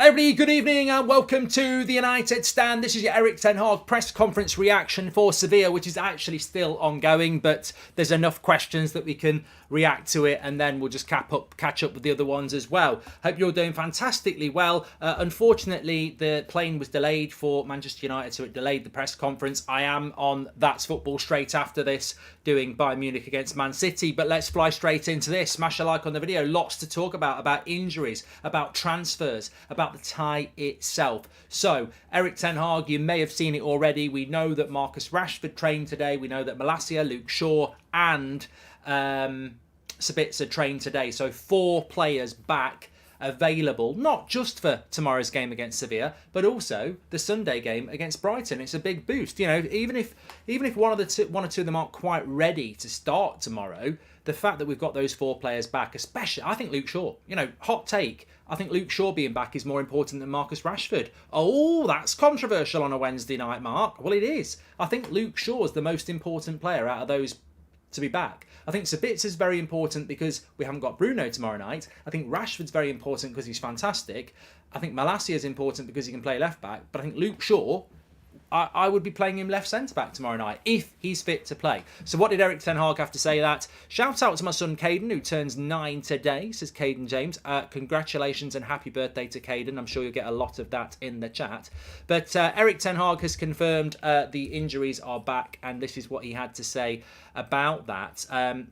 Everybody, good evening and welcome to the United Stand. This is your Erik Ten Hag press conference reaction for Sevilla, which is actually still ongoing, but there's enough questions that we can react to it, and then we'll just catch up with the other ones as well. Hope you're doing fantastically well. Unfortunately, the plane was delayed for Manchester United, so it delayed the press conference. I am on That's Football straight after this, doing Bayern Munich against Man City, but let's fly straight into this. Smash a like on the video. Lots to talk about injuries, about transfers, about the tie itself. So, Erik Ten Hag, you may have seen it already. We know that Marcus Rashford trained today. We know that Malacia, Luke Shaw and Sabitzer trained today. So 4 players back available, not just for tomorrow's game against Sevilla, but also the Sunday game against Brighton. It's a big boost. You know, even if one or two of them aren't quite ready to start tomorrow, the fact that we've got those 4 players back, especially, I think Luke Shaw, you know, hot take, I think Luke Shaw being back is more important than Marcus Rashford. Oh, that's controversial on a Wednesday night, Mark. Well, it is. I think Luke Shaw is the most important player out of those to be back. I think Sabitzer is very important because we haven't got Bruno tomorrow night. I think Rashford's very important because he's fantastic. I think Malacia is important because he can play left back. But I think Luke Shaw, I would be playing him left centre-back tomorrow night if he's fit to play. So what did Erik Ten Hag have to say that? Shout out to my son Caden, who turns 9 today, says Caden James. Congratulations and happy birthday to Caden. I'm sure you'll get a lot of that in the chat. But Erik Ten Hag has confirmed the injuries are back, and this is what he had to say about that.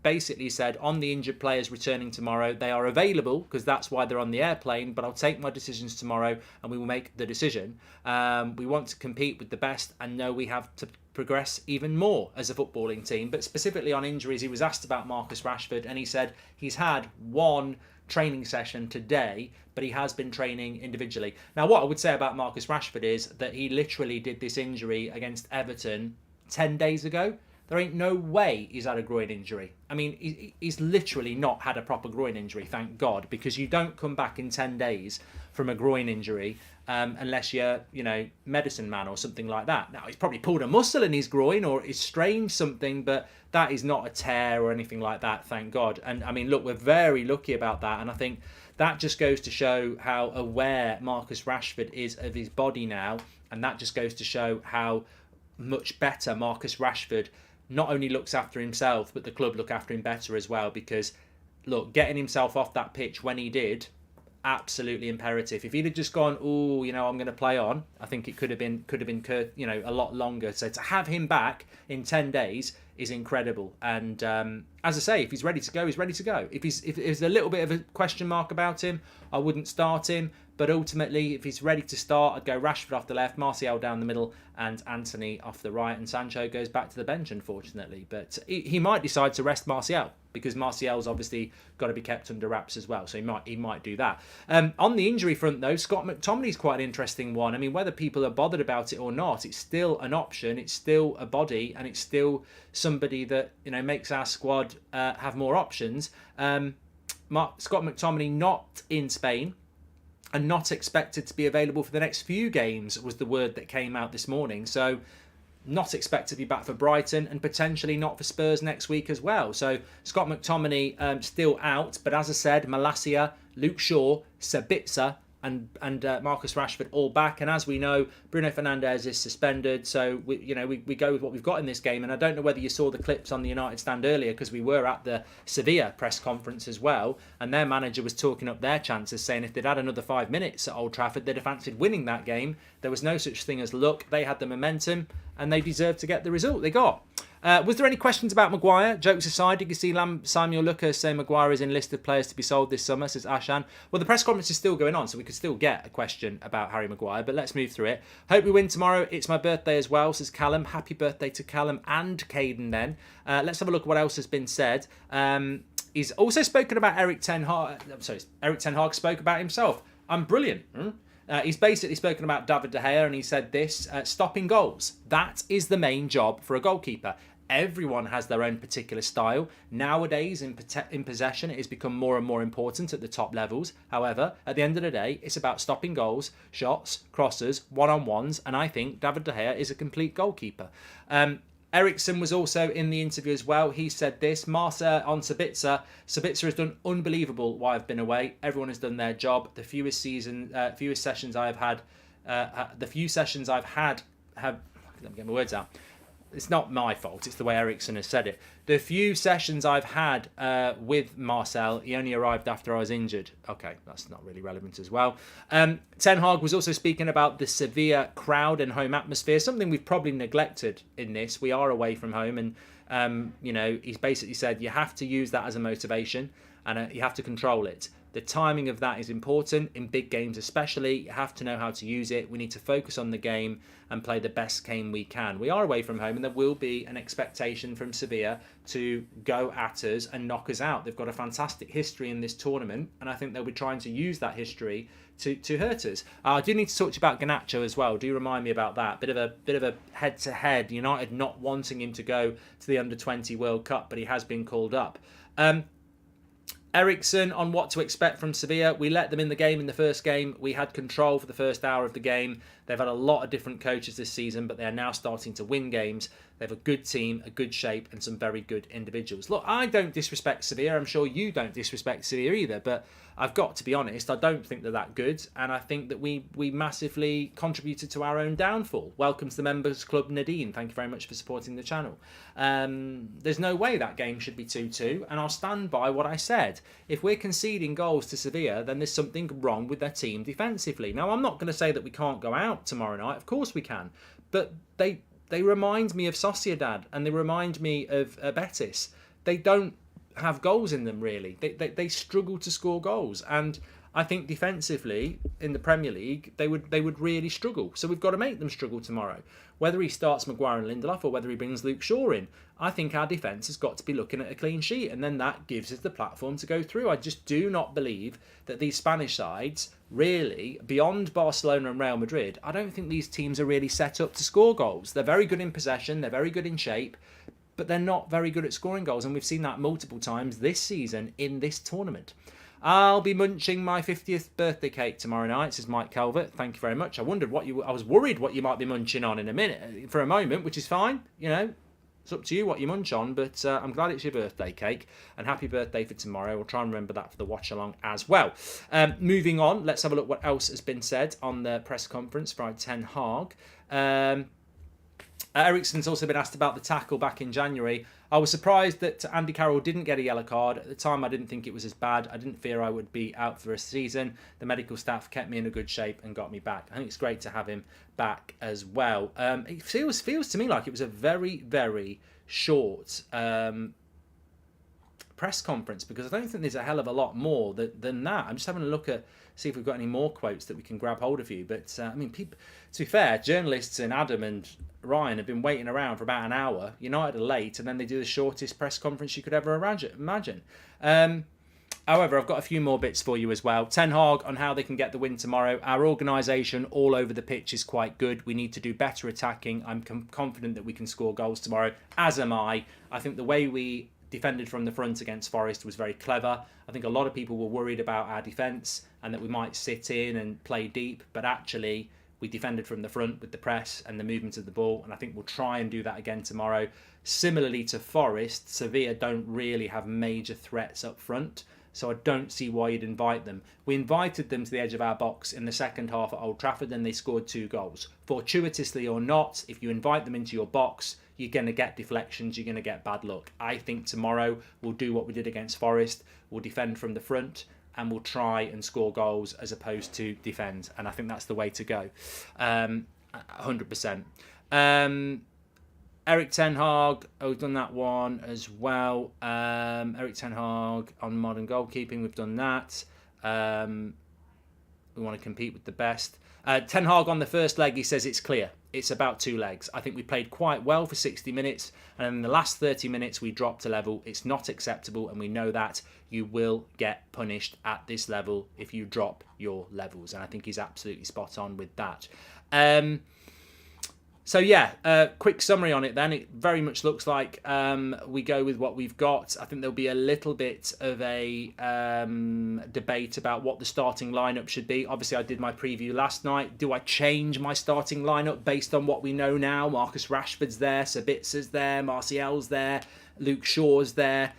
Basically said, on the injured players returning tomorrow, they are available because that's why they're on the airplane, but I'll take my decisions tomorrow and we will make the decision. We want to compete with the best and know we have to progress even more as a footballing team. But specifically on injuries, he was asked about Marcus Rashford and he said he's had 1 training session today, but he has been training individually. Now, what I would say about Marcus Rashford is that he literally did this injury against Everton 10 days ago. There ain't no way he's had a groin injury. I mean, he's literally not had a proper groin injury, thank God, because you don't come back in 10 days from a groin injury unless you're, you know, medicine man or something like that. Now, he's probably pulled a muscle in his groin or he's strained something, but that is not a tear or anything like that, thank God. And, I mean, look, we're very lucky about that, and I think that just goes to show how aware Marcus Rashford is of his body now, and that just goes to show how much better Marcus Rashford not only looks after himself, but the club look after him better as well. Because, look, getting himself off that pitch when he did, absolutely imperative. If he'd have just gone, oh, you know, I'm going to play on, I think it could have been, you know, a lot longer. So to have him back in 10 days is incredible. And as I say, if he's ready to go, he's ready to go. If there's a little bit of a question mark about him, I wouldn't start him. But ultimately, if he's ready to start, I'd go Rashford off the left, Martial down the middle, and Anthony off the right. And Sancho goes back to the bench, unfortunately. But he might decide to rest Martial, because Martial's obviously got to be kept under wraps as well. So he might do that. On the injury front, though, Scott McTominay's quite an interesting one. I mean, whether people are bothered about it or not, it's still an option. It's still a body, and it's still somebody that, you know, makes our squad have more options. Scott McTominay not in Spain, and not expected to be available for the next few games was the word that came out this morning. So not expected to be back for Brighton, and potentially not for Spurs next week as well. So Scott McTominay still out, but as I said, Malacia, Luke Shaw, Sabitzer and Marcus Rashford all back. And as we know, Bruno Fernandes is suspended. So we go with what we've got in this game. And I don't know whether you saw the clips on the United Stand earlier, because we were at the Sevilla press conference as well, and their manager was talking up their chances, saying if they'd had another 5 minutes at Old Trafford, they'd have fancied winning that game. There was no such thing as luck. They had the momentum and they deserved to get the result they got. Was there any questions about Maguire? Jokes aside, you can see Samuel Lucas say Maguire is in list of players to be sold this summer, says Ashan. Well, the press conference is still going on, so we could still get a question about Harry Maguire, but let's move through it. Hope we win tomorrow. It's my birthday as well, says Callum. Happy birthday to Callum and Caden then. Let's have a look at what else has been said. He's also spoken about Erik Ten Hag. Erik Ten Hag spoke about himself. I'm brilliant. He's basically spoken about David De Gea, and he said this, stopping goals. That is the main job for a goalkeeper. Everyone has their own particular style. Nowadays, in possession, it has become more and more important at the top levels. However, at the end of the day, it's about stopping goals, shots, crosses, one-on-ones, and I think David De Gea is a complete goalkeeper. Eriksen was also in the interview as well. He said this, Marcel on Sabitzer. Sabitzer has done unbelievable while I've been away. Everyone has done their job. The few sessions I've had have, let me get my words out. It's not my fault, it's the way Eriksen has said it. The few sessions I've had with Marcel, he only arrived after I was injured. Okay, that's not really relevant as well. Ten Hag was also speaking about the Sevilla crowd and home atmosphere, something we've probably neglected in this. We are away from home, and he's basically said you have to use that as a motivation, and you have to control it. The timing of that is important in big games especially. You have to know how to use it. We need to focus on the game and play the best game we can. We are away from home, and there will be an expectation from Sevilla to go at us and knock us out. They've got a fantastic history in this tournament, and I think they'll be trying to use that history to hurt us. I do need to talk to you about Garnacho as well. Do remind me about that. Bit of a head-to-head. United not wanting him to go to the Under-20 World Cup, but he has been called up. Eriksen on what to expect from Sevilla. We let them in the game in the first game. We had control for the first hour of the game. They've had a lot of different coaches this season, but they are now starting to win games. They have a good team, a good shape, and some very good individuals. Look, I don't disrespect Sevilla. I'm sure you don't disrespect Sevilla either, but I've got to be honest, I don't think they're that good, and I think that we massively contributed to our own downfall. Welcome to the Members Club, Nadine. Thank you very much for supporting the channel. There's no way that game should be 2-2, and I'll stand by what I said. If we're conceding goals to Sevilla, then there's something wrong with their team defensively. Now, I'm not going to say that we can't go out tomorrow night. Of course we can, but they remind me of Sociedad, and they remind me of Betis. They don't have goals in them, really. They struggle to score goals, and I think defensively in the Premier League they would really struggle. So we've got to make them struggle tomorrow. Whether he starts Maguire and Lindelof or whether he brings Luke Shaw in, I think our defence has got to be looking at a clean sheet, and then that gives us the platform to go through. I just do not believe that these Spanish sides, really, beyond Barcelona and Real Madrid, I don't think these teams are really set up to score goals. They're very good in possession, they're very good in shape, but they're not very good at scoring goals, and we've seen that multiple times this season in this tournament. I'll be munching my 50th birthday cake tomorrow night, says Mike Calvert. Thank you very much. I was worried what you might be munching on in a minute, for a moment, which is fine. It's up to you what you munch on, but I'm glad it's your birthday cake, and happy birthday for tomorrow. We'll try and remember that for the watch along as well. Moving on, let's have a look what else has been said on the press conference by Ten Hag. Eriksen's also been asked about the tackle back in January. I was surprised that Andy Carroll didn't get a yellow card. At the time, I didn't think it was as bad. I didn't fear I would be out for a season. The medical staff kept me in a good shape and got me back. I think it's great to have him back as well. It feels to me like it was a very, very short press conference, because I don't think there's a hell of a lot more than that. I'm just having a look at, see if we've got any more quotes that we can grab hold of you. But people, to be fair, journalists and Adam and Ryan have been waiting around for about an hour. United are late, and then they do the shortest press conference you could ever imagine. However, I've got a few more bits for you as well. Ten Hag on how they can get the win tomorrow. Our organisation all over the pitch is quite good. We need to do better attacking. I'm confident that we can score goals tomorrow, as am I. I think the way we defended from the front against Forest was very clever. I think a lot of people were worried about our defence and that we might sit in and play deep, but actually we defended from the front with the press and the movement of the ball, and I think we'll try and do that again tomorrow. Similarly to Forest, Sevilla don't really have major threats up front, so I don't see why you'd invite them. We invited them to the edge of our box in the second half at Old Trafford, and they scored 2 goals. Fortuitously or not, if you invite them into your box, you're going to get deflections, you're going to get bad luck. I think tomorrow we'll do what we did against Forest. We'll defend from the front, and we'll try and score goals as opposed to defend. And I think that's the way to go. 100%. Erik Ten Hag, we've done that one as well. Erik Ten Hag on modern goalkeeping, we've done that. We want to compete with the best. Ten Hag on the first leg, he says it's clear. It's about 2 legs. I think we played quite well for 60 minutes, and in the last 30 minutes we dropped a level. It's not acceptable, and we know that. You will get punished at this level if you drop your levels, and I think he's absolutely spot on with that. So yeah, quick summary on it then. It very much looks like we go with what we've got. I think there'll be a little bit of a debate about what the starting lineup should be. Obviously, I did my preview last night. Do I change my starting lineup based on what we know now? Marcus Rashford's there, Sabitza's there, Martial's there, Luke Shaw's there.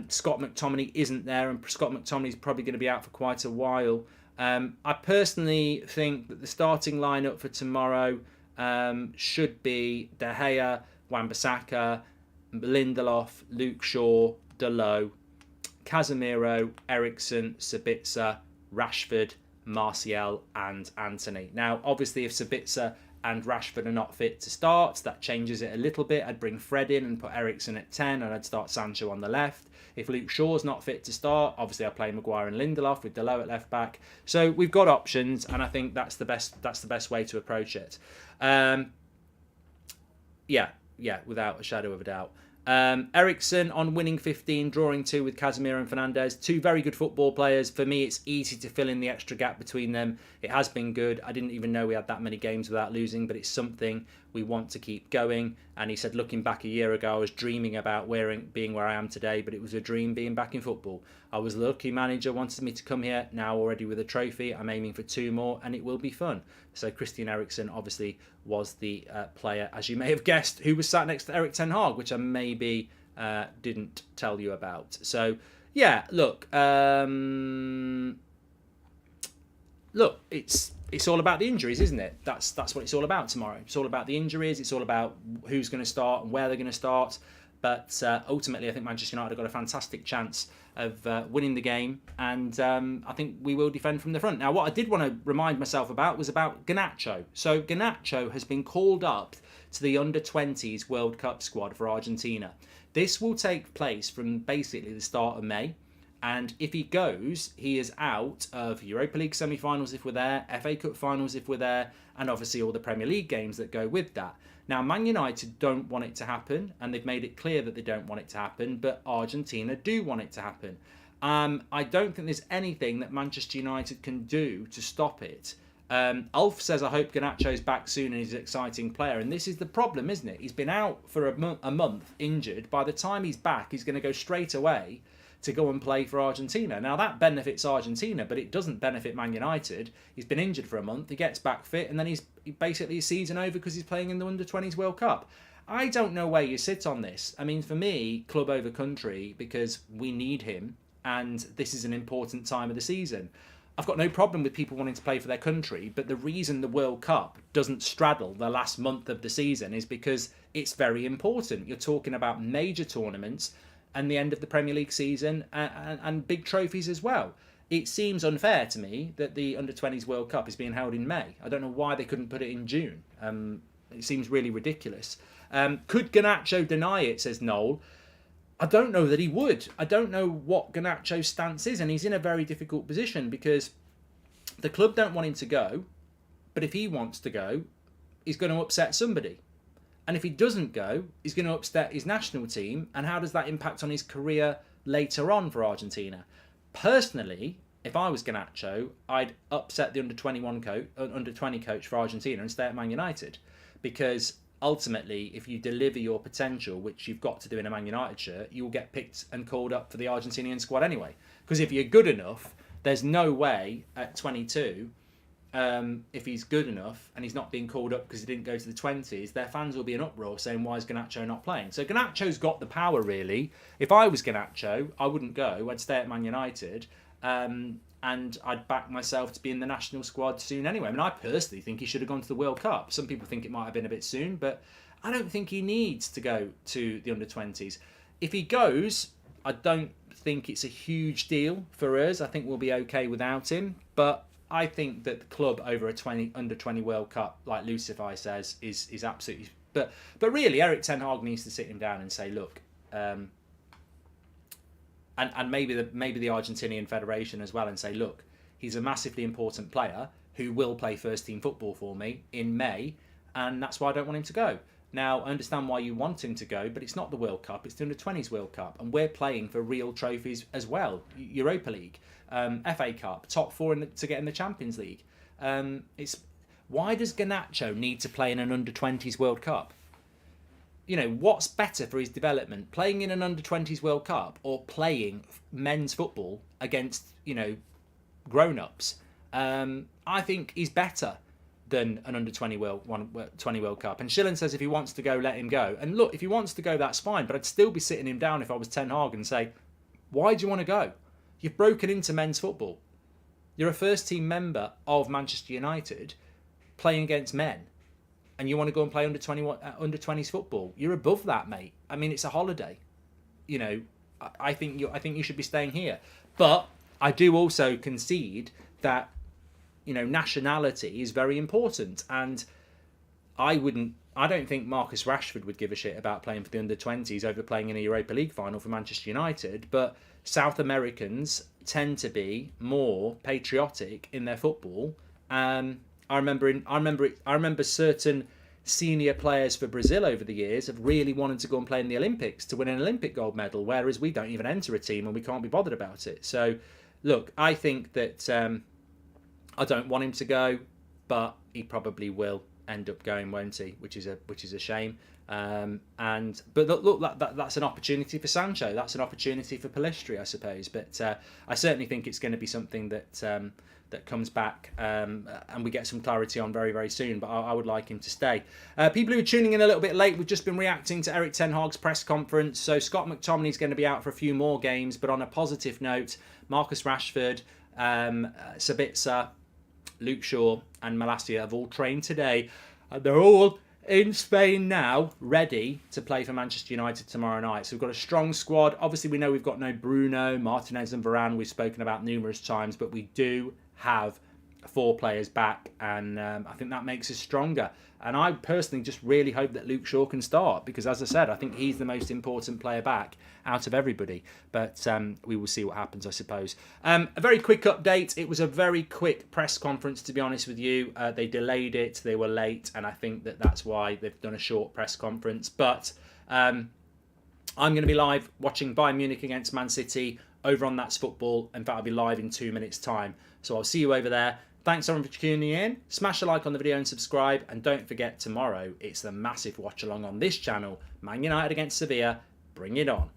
Scott McTominay isn't there, and Scott McTominay's probably going to be out for quite a while. I personally think that the starting lineup for tomorrow should be De Gea, Wan-Bissaka, Lindelof, Luke Shaw, Dalot, Casemiro, Eriksen, Sabitzer, Rashford, Martial and Antony. Now, obviously, if Sabitzer and Rashford are not fit to start, that changes it a little bit. I'd bring Fred in and put Eriksen at 10 and I'd start Sancho on the left. If Luke Shaw's not fit to start, obviously I play Maguire and Lindelof with Dalot at left back. So we've got options, and I think that's the best way to approach it. Yeah, without a shadow of a doubt. Eriksen on winning 15, drawing 2 with Casemiro and Fernandes. 2 very good football players. For me, it's easy to fill in the extra gap between them. It has been good. I didn't even know we had that many games without losing, but it's something we want to keep going. And he said, looking back a year ago, I was dreaming about being where I am today, but it was a dream being back in football. I was lucky manager wanted me to come here. Now already with a trophy, I'm aiming for 2 more, and it will be fun. So Christian Eriksen obviously was the player, as you may have guessed, who was sat next to Erik ten Hag, which I maybe didn't tell you about. So yeah, look, it's all about the injuries, isn't it? That's what it's all about tomorrow. It's all about the injuries. It's all about who's going to start and where they're going to start. But ultimately, I think Manchester United have got a fantastic chance of winning the game, and I think we will defend from the front. Now, what I did want to remind myself about was about Garnacho. So Garnacho has been called up to the under-20s World Cup squad for Argentina. This will take place from basically the start of May. And if he goes, he is out of Europa League semi-finals if we're there, FA Cup finals if we're there, and obviously all the Premier League games that go with that. Now, Man United don't want it to happen, and they've made it clear that they don't want it to happen, but Argentina do want it to happen. I don't think there's anything that Manchester United can do to stop it. Ulf says, I hope Garnacho's back soon and he's an exciting player. And this is the problem, isn't it? He's been out for a month, injured. By the time he's back, he's going to go straight away to go and play for Argentina. Now, that benefits Argentina, but it doesn't benefit Man United. He's been injured for a month, he gets back fit, and then he's basically his season over because he's playing in the Under-20s World Cup. I don't know where you sit on this. I mean, for me, club over country, because we need him, and this is an important time of the season. I've got no problem with people wanting to play for their country, but the reason the World Cup doesn't straddle the last month of the season is because it's very important. You're talking about major tournaments and the end of the Premier League season and big trophies as well. It seems unfair to me that the Under-20s World Cup is being held in May. I don't know why they couldn't put it in June. It seems really ridiculous. Could Garnacho deny it, says Noel? I don't know that he would. I don't know what Garnacho's stance is, and he's in a very difficult position because the club don't want him to go, but if he wants to go, he's going to upset somebody. And if he doesn't go, he's going to upset his national team, and how does that impact on his career later on for Argentina? Personally, if I was Garnacho, I'd upset the under-20 coach for Argentina and stay at Man United, because ultimately, if you deliver your potential, which you've got to do in a Man United shirt, you'll get picked and called up for the Argentinian squad anyway. Because if you're good enough, there's no way at 22, if he's good enough and he's not being called up because he didn't go to the 20s, their fans will be in uproar saying, why is Garnacho not playing? So Garnacho's got the power, really. If I was Garnacho, I wouldn't go. I'd stay at Man United. And I'd back myself to be in the national squad soon anyway. I mean, I personally think he should have gone to the World Cup. Some people think it might have been a bit soon, but I don't think he needs to go to the under-20s. If he goes, I don't think it's a huge deal for us. I think we'll be okay without him. But I think that the club over a under-20 World Cup, like Lucify says, is absolutely... But really, Erik ten Hag needs to sit him down and say, look... and maybe the Argentinian Federation as well, and say, look, he's a massively important player who will play first team football for me in May, and that's why I don't want him to go. Now, I understand why you want him to go, but it's not the World Cup, it's the Under-20s World Cup, and we're playing for real trophies as well. Europa League, FA Cup, top 4 to get in the Champions League. Why does Garnacho need to play in an under-20s World Cup? You know, what's better for his development, playing in an under-20s World Cup or playing men's football against, you know, grown-ups? I think he's better than an under-20 World Cup. And Schillen says if he wants to go, let him go. And look, if he wants to go, that's fine. But I'd still be sitting him down if I was Ten Hag and say, why do you want to go? You've broken into men's football. You're a first-team member of Manchester United playing against men. And you want to go and play under-20s football. You're above that, mate. I mean, it's a holiday. You know, I think you should be staying here. But I do also concede that, you know, nationality is very important. And I don't think Marcus Rashford would give a shit about playing for the under-20s over playing in a Europa League final for Manchester United. But South Americans tend to be more patriotic in their football. I remember certain senior players for Brazil over the years have really wanted to go and play in the Olympics to win an Olympic gold medal, whereas we don't even enter a team and we can't be bothered about it. So, look, I think that I don't want him to go, but he probably will end up going, won't he? Which is a shame. But look, that's an opportunity for Sancho. That's an opportunity for Pellistri, I suppose. But I certainly think it's going to be something that comes back and we get some clarity on very, very soon. But I would like him to stay. People who are tuning in a little bit late, we've just been reacting to Erik Ten Hag's press conference. So Scott McTominay's going to be out for a few more games. But on a positive note, Marcus Rashford, Sabitzer, Luke Shaw and Malacia have all trained today. They're all in Spain now, ready to play for Manchester United tomorrow night. So we've got a strong squad. Obviously, we know we've got no Bruno, Martinez and Varane. We've spoken about numerous times, but we do have 4 players back, and I think that makes us stronger. And I personally just really hope that Luke Shaw can start, because as I said, I think he's the most important player back out of everybody. But we will see what happens, I suppose. A very quick update. It was a very quick press conference, to be honest with you. They delayed it. They were late, and I think that's why they've done a short press conference. But I'm going to be live watching Bayern Munich against Man City over on That's Football. In fact, I'll be live in 2 minutes' time. So I'll see you over there. Thanks everyone for tuning in. Smash a like on the video and subscribe. And don't forget, tomorrow, it's the massive watch along on this channel. Man United against Sevilla. Bring it on.